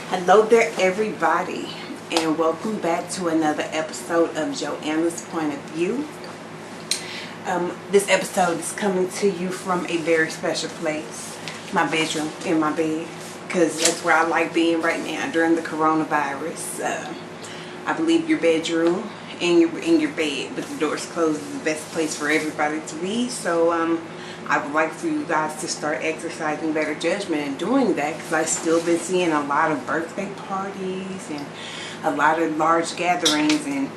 Hello there everybody, and welcome back to another episode of JoAnna's Point of View. This episode is coming to you from a very special place, my bedroom, in my bed, because that's where I like being right now during the coronavirus. I believe your bedroom and you're in your bed with the doors closed is the best place for everybody to be. So I would like for you guys to start exercising better judgment and doing that, because I've still been seeing a lot of birthday parties and a lot of large gatherings, and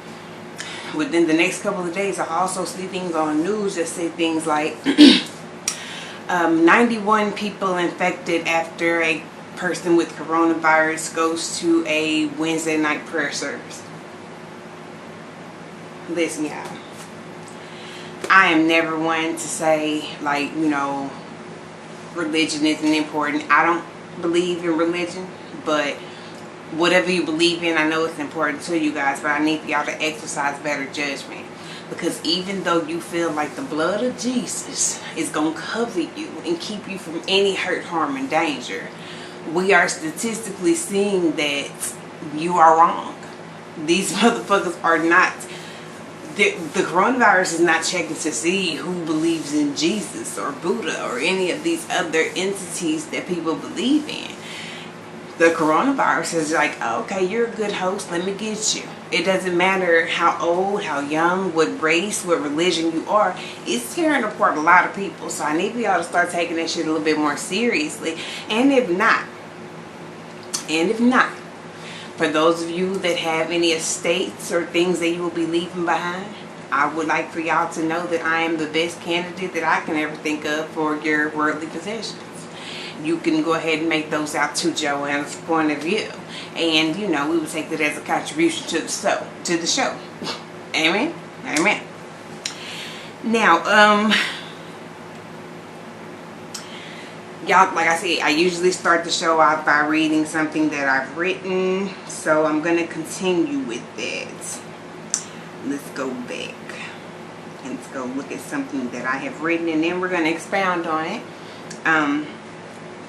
within the next couple of days I also see things on the news that say things like 91 people infected after a person with coronavirus goes to a Wednesday night prayer service. Listen, y'all, I am never one to say, like, you know, religion isn't important. I don't believe in religion, but whatever you believe in, I know it's important to you guys, but I need y'all to exercise better judgment. Because even though you feel like the blood of Jesus is going to cover you and keep you from any hurt, harm, and danger, we are statistically seeing that you are wrong. These motherfuckers are not. The coronavirus is not checking to see who believes in Jesus or Buddha or any of these other entities that people believe in. The coronavirus is like, oh, okay, you're a good host, let me get you. It doesn't matter how old, how young, what race, what religion you are. It's tearing apart a lot of people. So I need for y'all to start taking that shit a little bit more seriously. And if not, for those of you that have any estates or things that you will be leaving behind, I would like for y'all to know that I am the best candidate that I can ever think of for your worldly possessions. You can go ahead and make those out to JoAnna's Point of View. And, you know, we would take that as a contribution to the show. Amen? Amen. Now, y'all, like I said, I usually start the show out by reading something that I've written, so I'm going to continue with that. Let's go back and let's go look at something that I have written, and then we're going to expound on it,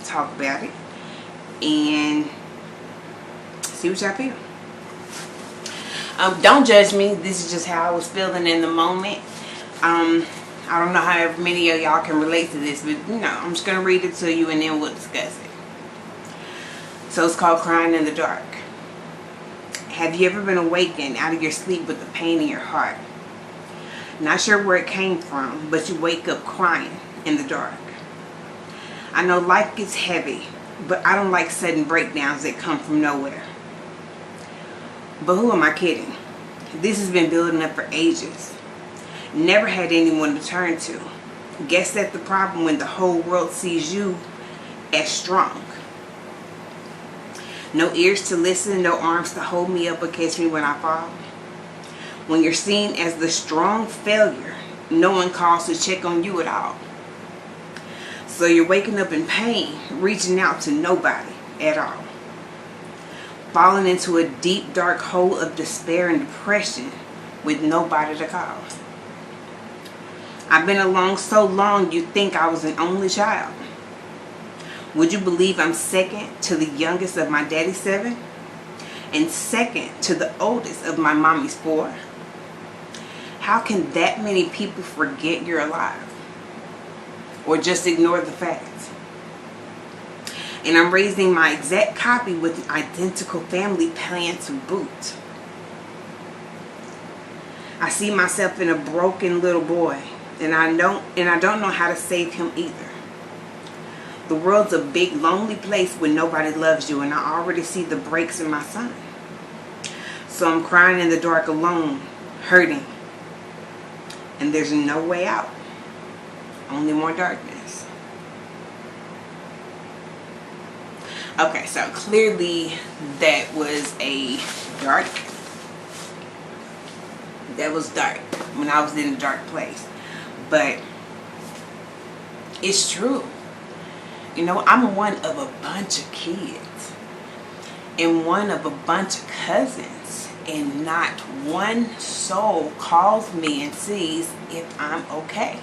talk about it, and see what y'all feel. Don't judge me. This is just how I was feeling in the moment. I don't know how many of y'all can relate to this, but you know, I'm just going to read it to you and then we'll discuss it. So it's called Crying in the Dark. Have you ever been awakened out of your sleep with the pain in your heart? Not sure where it came from, but you wake up crying in the dark. I know life gets heavy, but I don't like sudden breakdowns that come from nowhere. But who am I kidding? This has been building up for ages. Never had anyone to turn to. Guess that's the problem when the whole world sees you as strong. No ears to listen, no arms to hold me up or catch me when I fall. When you're seen as the strong failure, no one calls to check on you at all. So you're waking up in pain, reaching out to nobody at all. Falling into a deep, dark hole of despair and depression with nobody to call. I've been alone so long you'd think I was an only child. Would you believe I'm second to the youngest of my daddy's 7? And second to the oldest of my mommy's 4? How can that many people forget you're alive? Or just ignore the facts? And I'm raising my exact copy with an identical family plan to boot. I see myself in a broken little boy. And I don't know how to save him either. The world's a big, lonely place where nobody loves you, and I already see the breaks in my son. So I'm crying in the dark alone, hurting. And there's no way out. Only more darkness. Okay, so clearly that was dark when I was in a dark place. But it's true. You know, I'm one of a bunch of kids and one of a bunch of cousins, and not one soul calls me and sees if I'm okay.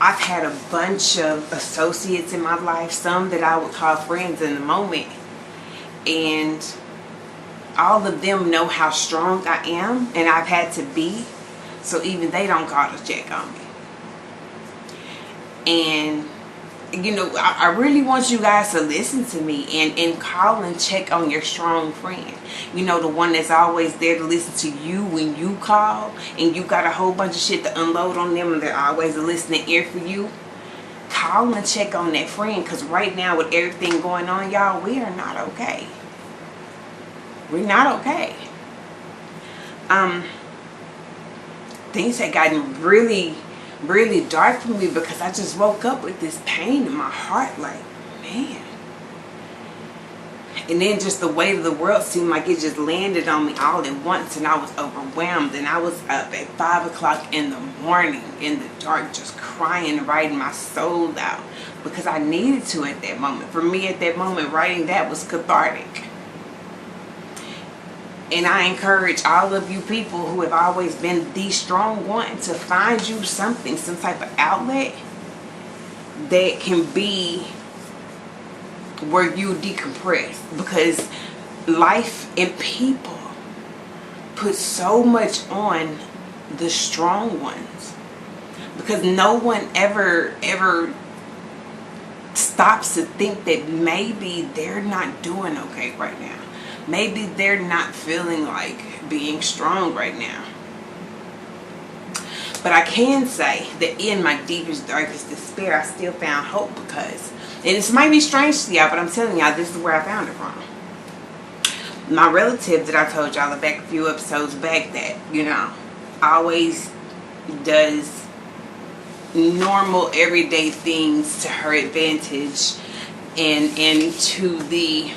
I've had a bunch of associates in my life, some that I would call friends in the moment, and all of them know how strong I am, and I've had to be, so even they don't call to check on me. And you know, I really want you guys to listen to me and call and check on your strong friend. You know, the one that's always there to listen to you when you call and you got a whole bunch of shit to unload on them and they're always a listening ear for you. Call and check on that friend, because right now with everything going on, y'all, we are not okay. We're not okay. Things had gotten really dark for me because I just woke up with this pain in my heart, like, man. And then just the weight of the world seemed like it just landed on me all at once, and I was overwhelmed, and I was up at 5 o'clock in the morning in the dark just crying, writing my soul out because I needed to at that moment. For me at that moment, writing that was cathartic. And I encourage all of you people who have always been the strong one to find you something, some type of outlet that can be where you decompress. Because life and people put so much on the strong ones. Because no one ever stops to think that maybe they're not doing okay right now. Maybe they're not feeling like being strong right now. But I can say that in my deepest, darkest despair, I still found hope because, and this might be strange to y'all, but I'm telling y'all, this is where I found it from. My relative that I told y'all back a few episodes back that, you know, always does normal, everyday things to her advantage and to the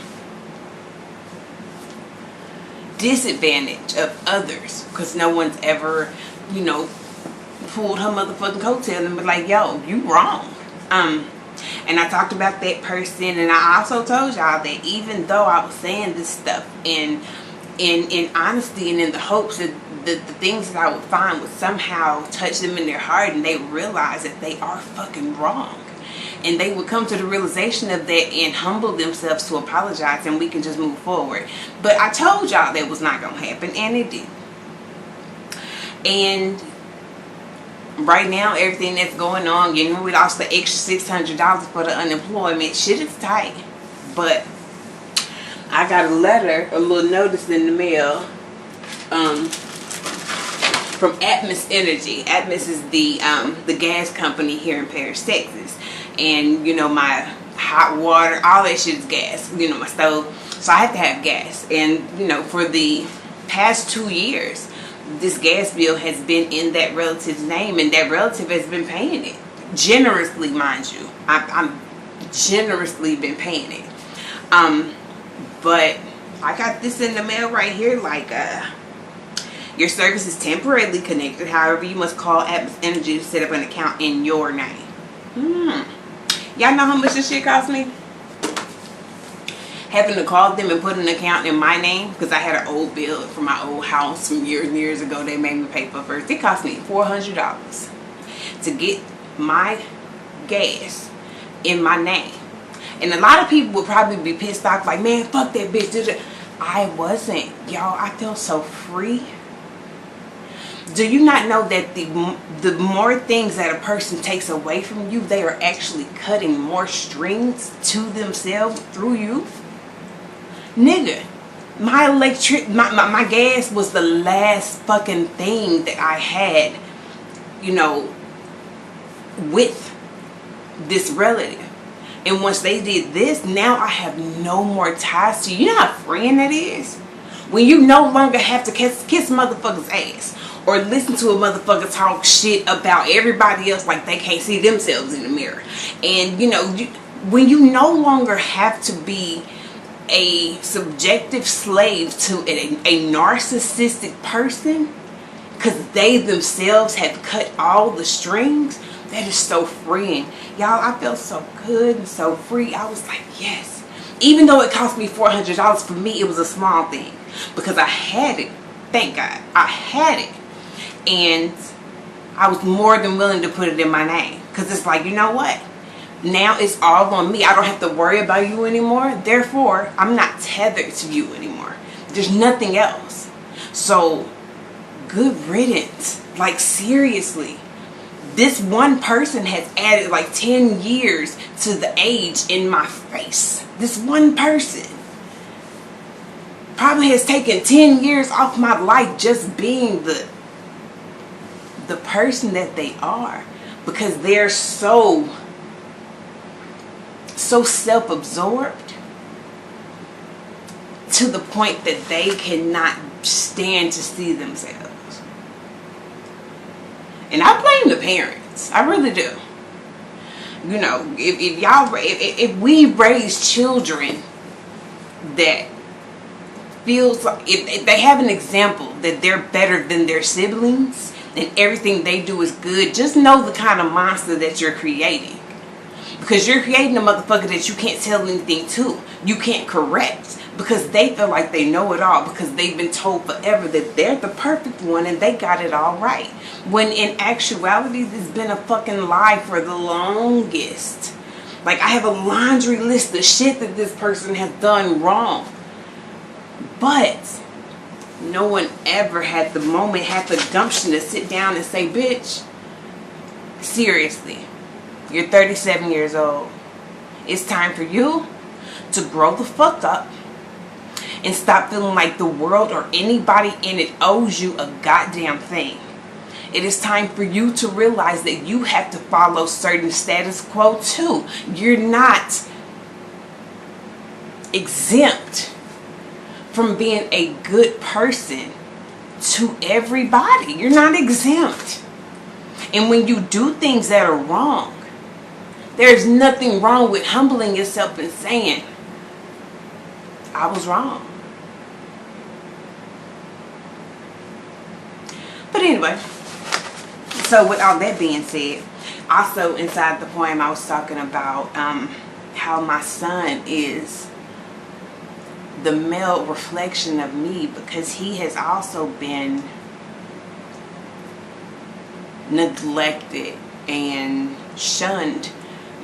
disadvantage of others, because no one's ever, you know, pulled her motherfucking coattail and be like, yo, you wrong. And I talked about that person, and I also told y'all that even though I was saying this stuff in honesty and in the hopes that the things that I would find would somehow touch them in their heart and they realize that they are fucking wrong. And they would come to the realization of that and humble themselves to apologize, and we can just move forward. But I told y'all that was not going to happen, and it did. And right now, everything that's going on, you know, we lost the extra $600 for the unemployment. Shit is tight. But I got a letter, a little notice in the mail from Atmos Energy. Atmos is the gas company here in Paris, Texas. And, you know, my hot water, all that shit is gas. You know, my stove. So I have to have gas. And, you know, for the past 2 years, this gas bill has been in that relative's name. And that relative has been paying it. Generously, mind you. I'm generously been paying it. But I got this in the mail right here. Like, your service is temporarily connected. However, you must call Atmos Energy to set up an account in your name. Y'all know how much this shit cost me? Having to call them and put an account in my name, because I had an old bill from my old house from years and years ago. They made me pay for first. It cost me $400 to get my gas in my name. And a lot of people would probably be pissed off, like, man, fuck that bitch. I wasn't. Y'all, I feel so free. Do you not know that the more things that a person takes away from you, they are actually cutting more strings to themselves through you? Nigga, my gas was the last fucking thing that I had, you know, with this relative. And once they did this, now I have no more ties to you. You know how freeing that is? When you no longer have to kiss motherfuckers' ass or listen to a motherfucker talk shit about everybody else like they can't see themselves in the mirror. And, you know, when you no longer have to be a subjective slave to a narcissistic person because they themselves have cut all the strings, that is so freeing. Y'all, I felt so good and so free. I was like, yes. Even though it cost me $400, for me it was a small thing because I had it. Thank God I had it. And I was more than willing to put it in my name. Because it's like, you know what? Now it's all on me. I don't have to worry about you anymore. Therefore, I'm not tethered to you anymore. There's nothing else. So, good riddance. Like, seriously. This one person has added like 10 years to the age in my face. This one person probably has taken 10 years off my life just being the person that they are, because they're so self-absorbed to the point that they cannot stand to see themselves. And I blame the parents. I really do. You know, if we raise children that feels like, if they have an example that they're better than their siblings and everything they do is good, just know the kind of monster that you're creating. Because you're creating a motherfucker that you can't tell anything to. You can't correct. Because they feel like they know it all. Because they've been told forever that they're the perfect one and they got it all right. When in actuality, this has been a fucking lie for the longest. Like, I have a laundry list of shit that this person has done wrong. But no one ever had the gumption to sit down and say, bitch, seriously, you're 37 years old. It's time for you to grow the fuck up and stop feeling like the world or anybody in it owes you a goddamn thing. It is time for you to realize that you have to follow certain status quo too. You're not exempt from being a good person to everybody. You're not exempt. And when you do things that are wrong, there's nothing wrong with humbling yourself and saying, I was wrong. But anyway, so with all that being said, also inside the poem I was talking about how my son is the male reflection of me, because he has also been neglected and shunned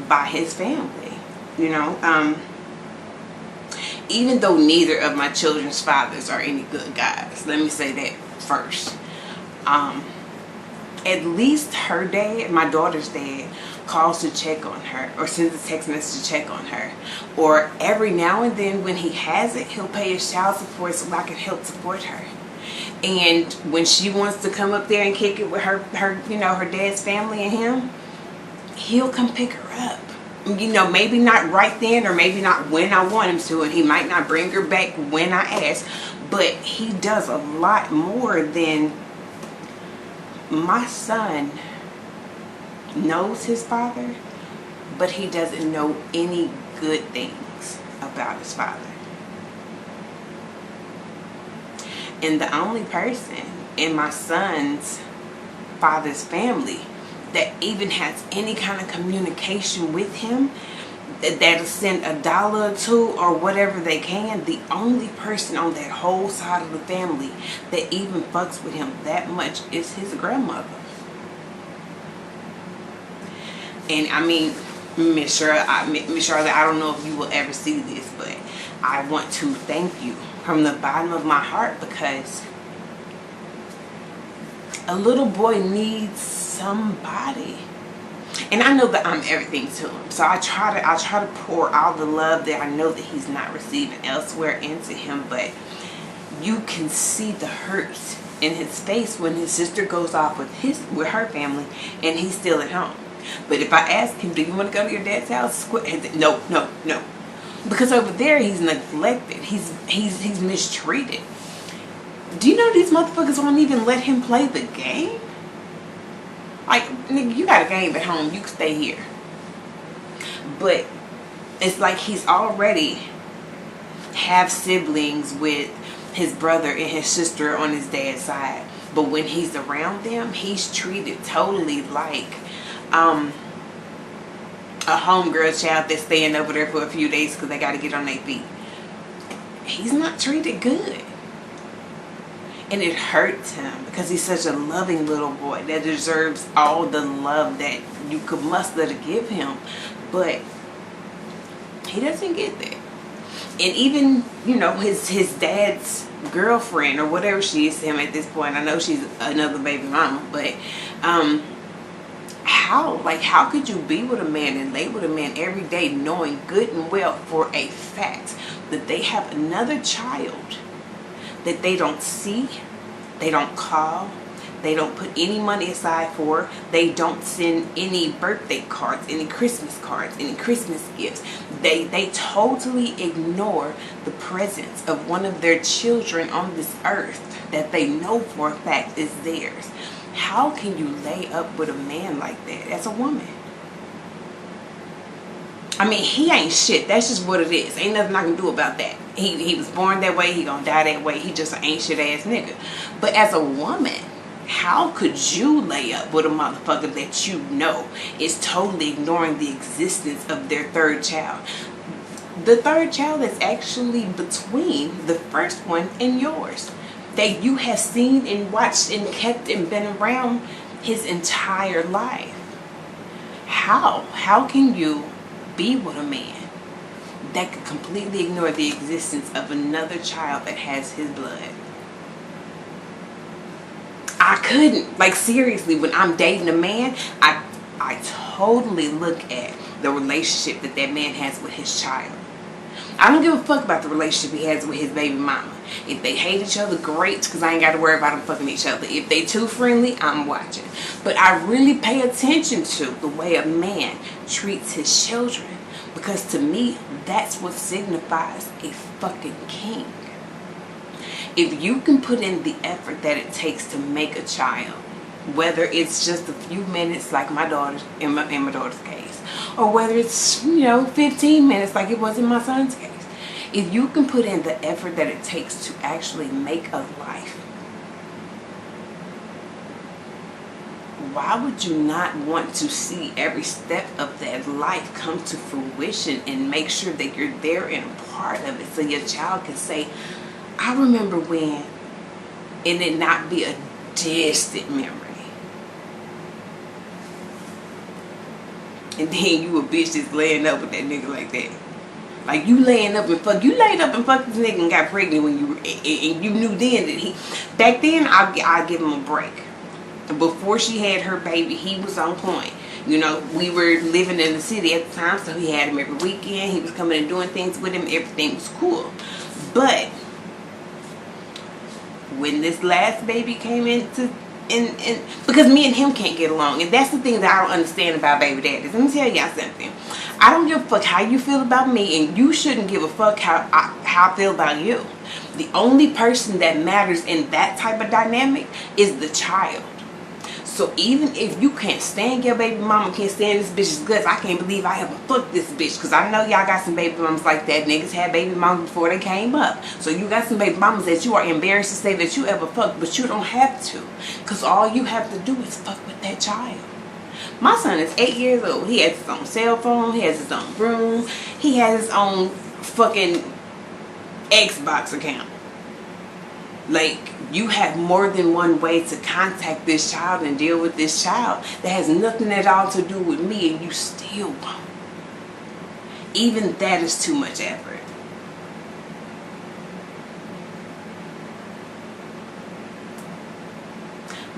by his family. You know, even though neither of my children's fathers are any good guys, let me say that first. At least her dad, my daughter's dad, calls to check on her or sends a text message to check on her. Or every now and then when he has it, he'll pay his child support so I can help support her. And when she wants to come up there and kick it with her you know, her dad's family and him, he'll come pick her up. You know, maybe not right then or maybe not when I want him to, and he might not bring her back when I ask, but he does a lot more than my son knows his father, but he doesn't know any good things about his father. And the only person in my son's father's family that even has any kind of communication with him, that'll send $1 or $2 or whatever they can, the only person on that whole side of the family that even fucks with him that much is his grandmother. And I mean, Miss Shirley, I don't know if you will ever see this, but I want to thank you from the bottom of my heart, because a little boy needs somebody. And I know that I'm everything to him, so I try to pour all the love that I know that he's not receiving elsewhere into him. But you can see the hurt in his face when his sister goes off with her family and he's still at home. But if I ask him, do you want to go to your dad's house? No, because over there he's neglected. He's mistreated. Do you know these motherfuckers won't even let him play the game? Like, nigga, you got a game at home, you can stay here. But it's like he's already have siblings with his brother and his sister on his dad's side. But when he's around them, he's treated totally like a homegirl child that's staying over there for a few days because they got to get on their feet. He's not treated good. And it hurts him because he's such a loving little boy that deserves all the love that you could muster to give him. But he doesn't get that. And even, you know, his dad's girlfriend or whatever she is to him at this point, I know she's another baby mama, but how could you be with a man and lay with a man every day knowing good and well for a fact that they have another child that they don't see, they don't call, they don't put any money aside for, they don't send any birthday cards, any Christmas cards, any Christmas gifts. They totally ignore the presence of one of their children on this earth that they know for a fact is theirs. How can you lay up with a man like that as a woman? I mean, he ain't shit. That's just what it is. Ain't nothing I can do about that. He was born that way. He gonna die that way. He just an ain't shit ass nigga. But as a woman, how could you lay up with a motherfucker that you know is totally ignoring the existence of their third child? The third child is actually between the first one and yours, that you have seen and watched and kept and been around his entire life. How can you be with a man that could completely ignore the existence of another child that has his blood? I couldn't. Like, seriously, when I'm dating a man, I totally look at the relationship that man has with his child. I don't give a fuck about the relationship he has with his baby mama. If they hate each other, great, because I ain't got to worry about them fucking each other. If they too friendly, I'm watching. But I really pay attention to the way a man treats his children, because to me, that's what signifies a fucking king. If you can put in the effort that it takes to make a child, whether it's just a few minutes like my daughter's, in my daughter's case, or whether it's, 15 minutes like it was in my son's case, if you can put in the effort that it takes to actually make a life, why would you not want to see every step of that life come to fruition and make sure that you're there and a part of it, so your child can say, I remember when, and it not be a distant memory. And then you a bitch that's laying up with that nigga like that. Like, you laying up and fuck. You laid up and fucked this nigga and got pregnant when you, and you knew then that he, back then I'll give him a break. Before she had her baby, he was on point. We were living in the city at the time, so he had him every weekend. He was coming and doing things with him. Everything was cool. But when this last baby came into, because me and him can't get along, and that's the thing that I don't understand about baby daddies. Let me tell y'all something. I don't give a fuck how you feel about me, and you shouldn't give a fuck how I feel about you. The only person that matters in that type of dynamic is the child. So even if you can't stand your baby mama, can't stand this bitch's guts, I can't believe I ever fucked this bitch. Because I know y'all got some baby mamas like that. Niggas had baby mamas before they came up. So you got some baby mamas that you are embarrassed to say that you ever fucked, but you don't have to. Because all you have to do is fuck with that child. My son is 8 years old. He has his own cell phone. He has his own room. He has his own fucking Xbox account. Like, you have more than one way to contact this child and deal with this child that has nothing at all to do with me, and you still won't. Even that is too much effort.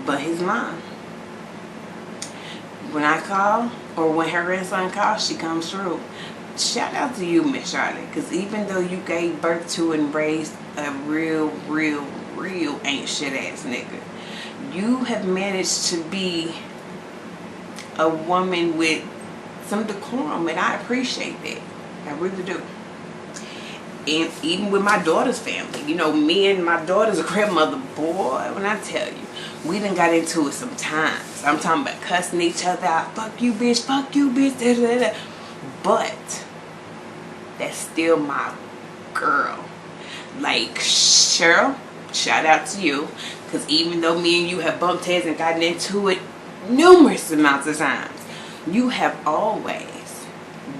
But his mom, when I call, or when her grandson calls, she comes through. Shout out to you, Miss Charlotte, because even though you gave birth to and raised a real ain't shit ass nigga, you have managed to be a woman with some decorum, and I appreciate that. I really do. And even with my daughter's family, me and my daughter's grandmother, boy, when I tell you, we done got into it sometimes. I'm talking about cussing each other out. Fuck you, bitch. Da, da, da. But that's still my girl. Like, Cheryl, shout out to you. Because even though me and you have bumped heads and gotten into it numerous amounts of times, you have always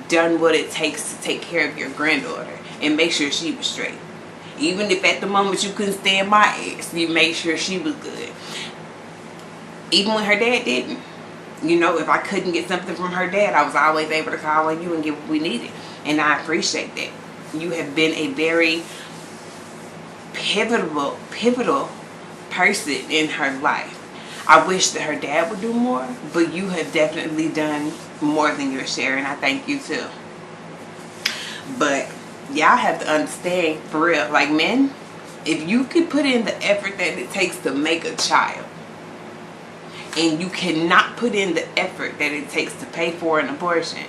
done what it takes to take care of your granddaughter and make sure she was straight. Even if at the moment you couldn't stand my ass, you made sure she was good. Even when her dad didn't. You know, if I couldn't get something from her dad, I was always able to call on you and get what we needed. And I appreciate that. You have been a very pivotal person in her life. I wish that her dad would do more, but you have definitely done more than your share, and I thank you too. But y'all have to understand, for real, like men, if you can put in the effort that it takes to make a child, and you cannot put in the effort that it takes to pay for an abortion,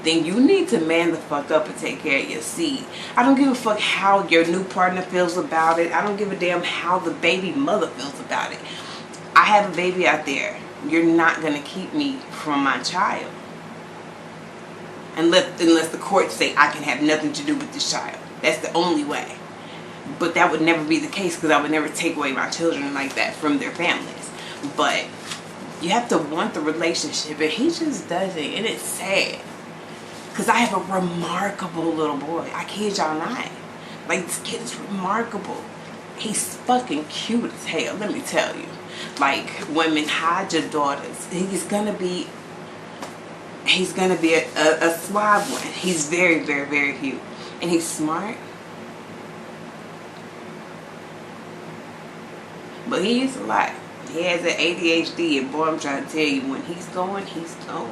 then you need to man the fuck up and take care of your seed. I don't give a fuck how your new partner feels about it. I don't give a damn how the baby mother feels about it. I have a baby out there. You're not going to keep me from my child. Unless the courts say I can have nothing to do with this child. That's the only way. But that would never be the case, because I would never take away my children like that from their families. But you have to want the relationship, and he just doesn't, and it's sad. Because I have a remarkable little boy. I kid y'all not. Like, this kid is remarkable. He's fucking cute as hell, let me tell you. Like, women, hide your daughters. He's gonna be a suave one. He's very, very, very cute. And he's smart. But he is a lot. He has an ADHD, and boy, I'm trying to tell you, when he's going, he's going.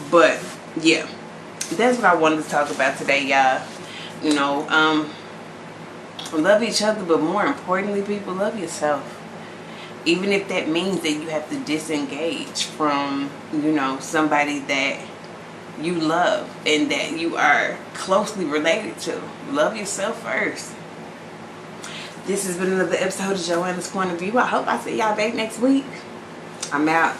But yeah, that's what I wanted to talk about today, y'all. You know, love each other, but more importantly, people, love yourself. Even if that means that you have to disengage from, you know, somebody that you love and that you are closely related to. Love yourself first. This has been another episode of JoAnna's Point of View. I hope I see y'all back next week. I'm out.